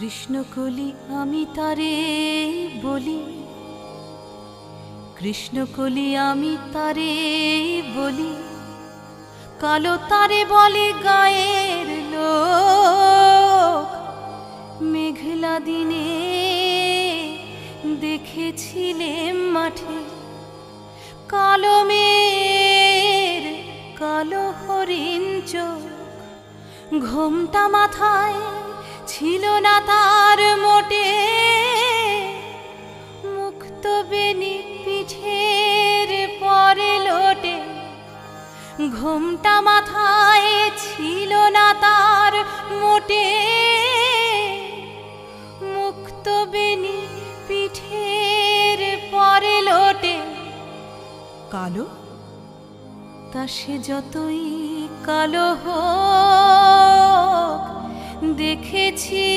কৃষ্ণকলি আমি তারে বলি, কৃষ্ণকলি আমি তারে বলি, কালো তারে বলে গায়ের লোক। মেঘলা দিনে দেখেছিলেম মাঠে কালো মেয়ের কালো হরিণ চোখ। ঘোমটা মাথায় ছিল না তার মোটে, মুক্ত বেনি পিঠের পরে লোটে। ঘোমটা মাথায় ছিল না তার মোটে, মুক্ত বেনি পিঠের পরে লোটে। কালো তা সে যতই কালো হোক দেখেছি